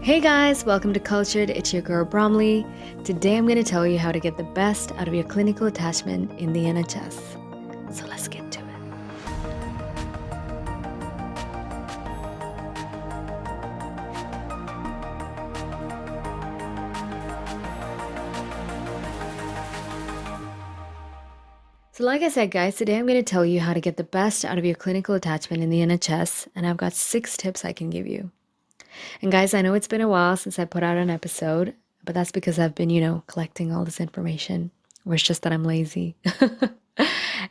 Hey guys, welcome to Cultured. It's your girl Bromley. Today I'm going to tell you how to get the best out of your clinical attachment in the NHS. So let's get to it. So like I said guys, today I'm going to tell you how to get the best out of your clinical attachment in the NHS, and I've got 6 tips I can give you. And guys, I know it's been a while since I put out an episode, but that's because I've been, collecting all this information. Or it's just that I'm lazy.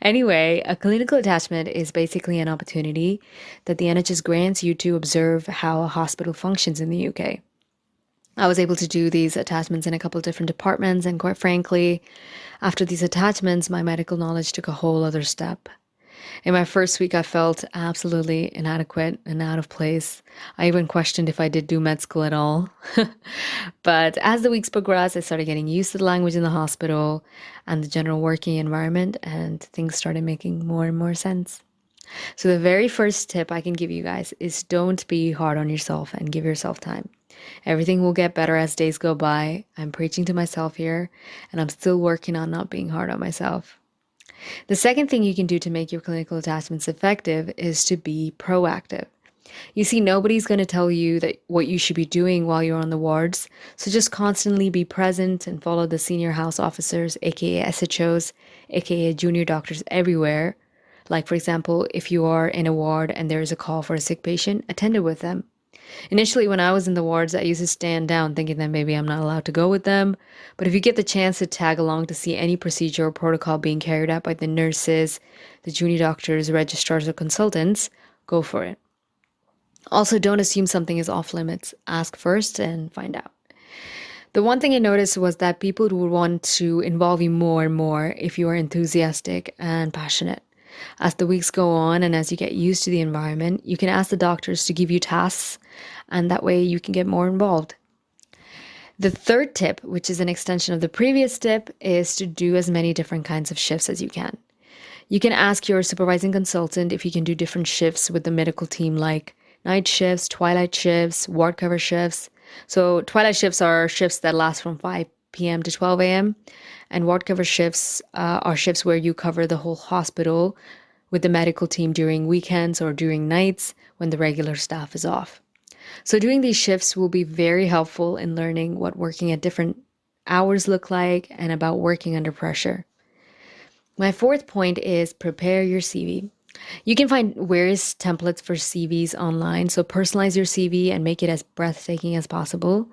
Anyway, a clinical attachment is basically an opportunity that the NHS grants you to observe how a hospital functions in the UK. I was able to do these attachments in a couple of different departments, and quite frankly, after these attachments, my medical knowledge took a whole other step. In my first week, I felt absolutely inadequate and out of place. I even questioned if I did do med school at all. But as the weeks progressed, I started getting used to the language in the hospital and the general working environment, and things started making more and more sense. So the very first tip I can give you guys is don't be hard on yourself and give yourself time. Everything will get better as days go by. I'm preaching to myself here, and I'm still working on not being hard on myself. The second thing you can do to make your clinical attachments effective is to be proactive. You see, nobody's going to tell you that what you should be doing while you're on the wards, so just constantly be present and follow the senior house officers, aka SHOs, aka junior doctors everywhere. Like, for example, if you are in a ward and there is a call for a sick patient, attend it with them. Initially, when I was in the wards, I used to stand down thinking that maybe I'm not allowed to go with them. But if you get the chance to tag along to see any procedure or protocol being carried out by the nurses, the junior doctors, registrars, or consultants, go for it. Also, don't assume something is off limits. Ask first and find out. The one thing I noticed was that people would want to involve you more and more if you are enthusiastic and passionate. As the weeks go on and as you get used to the environment, you can ask the doctors to give you tasks, and that way you can get more involved. The third tip, which is an extension of the previous tip, is to do as many different kinds of shifts as you can. You can ask your supervising consultant if you can do different shifts with the medical team, like night shifts, twilight shifts, ward cover shifts. So twilight shifts are shifts that last from 5 p.m. to 12 a.m. And ward cover shifts are shifts where you cover the whole hospital with the medical team during weekends or during nights when the regular staff is off. So doing these shifts will be very helpful in learning what working at different hours look like and about working under pressure. My fourth point is prepare your CV. You can find various templates for CVs online, so personalize your CV and make it as breathtaking as possible.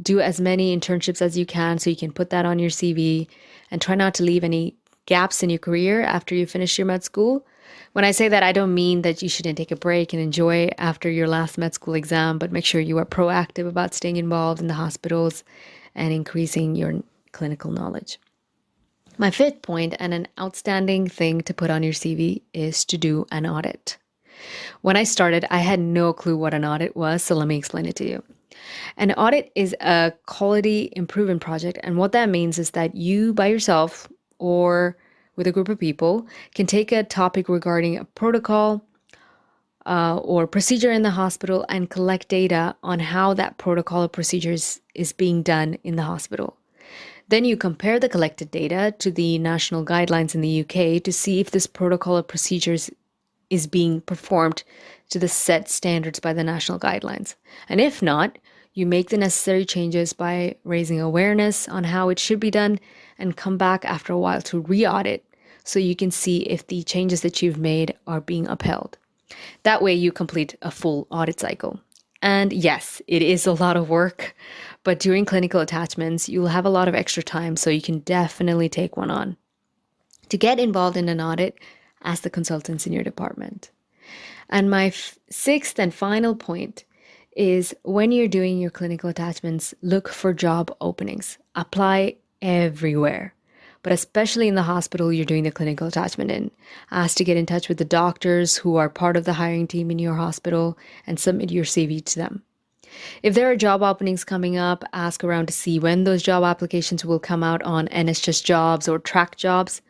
Do as many internships as you can so you can put that on your CV, and try not to leave any gaps in your career after you finish your med school. When I say that, I don't mean that you shouldn't take a break and enjoy after your last med school exam, but make sure you are proactive about staying involved in the hospitals and increasing your clinical knowledge. My fifth point, and an outstanding thing to put on your CV, is to do an audit. When I started, I had no clue what an audit was, so let me explain it to you. An audit is a quality improvement project, and what that means is that you by yourself or with a group of people can take a topic regarding a protocol or procedure in the hospital and collect data on how that protocol or procedures is being done in the hospital. Then you compare the collected data to the national guidelines in the UK to see if this protocol or procedures is being performed to the set standards by the national guidelines. And if not, you make the necessary changes by raising awareness on how it should be done and come back after a while to re-audit so you can see if the changes that you've made are being upheld. That way you complete a full audit cycle. And yes, it is a lot of work, but during clinical attachments, you'll have a lot of extra time, so you can definitely take one on. To get involved in an audit, ask the consultants in your department. And my sixth and final point is when you're doing your clinical attachments, look for job openings. Apply everywhere, but especially in the hospital you're doing the clinical attachment in. Ask to get in touch with the doctors who are part of the hiring team in your hospital and submit your CV to them. If there are job openings coming up, ask around to see when those job applications will come out on NHS jobs or track jobs.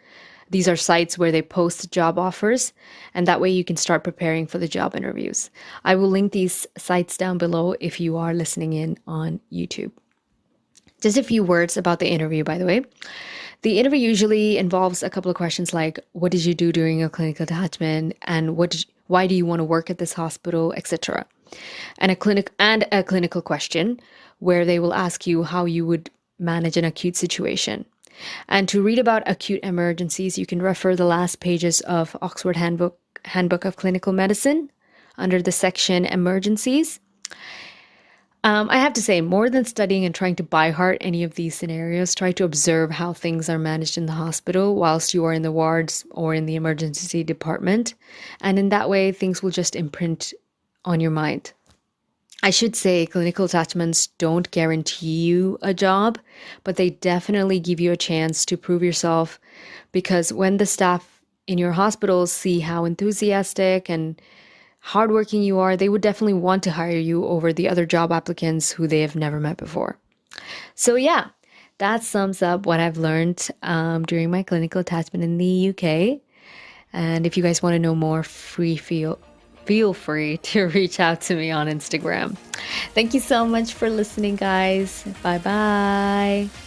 these are sites where they post job offers, and that way you can start preparing for the job interviews. I will link these sites down below if you are listening in on YouTube. Just a few words about the interview, by the way. The interview usually involves a couple of questions like, what did you do during your clinical attachment, and why do you want to work at this hospital, etc. And a clinical question where they will ask you how you would manage an acute situation. And to read about acute emergencies, you can refer the last pages of Oxford Handbook of Clinical Medicine under the section Emergencies. I have to say, more than studying and trying to by heart any of these scenarios, try to observe how things are managed in the hospital whilst you are in the wards or in the emergency department. And in that way, things will just imprint on your mind. I should say clinical attachments don't guarantee you a job, but they definitely give you a chance to prove yourself, because when the staff in your hospitals see how enthusiastic and hardworking you are, they would definitely want to hire you over the other job applicants who they have never met before. So yeah, that sums up what I've learned during my clinical attachment in the UK. And if you guys want to know more, feel free to reach out to me on Instagram. Thank you so much for listening, guys. Bye bye.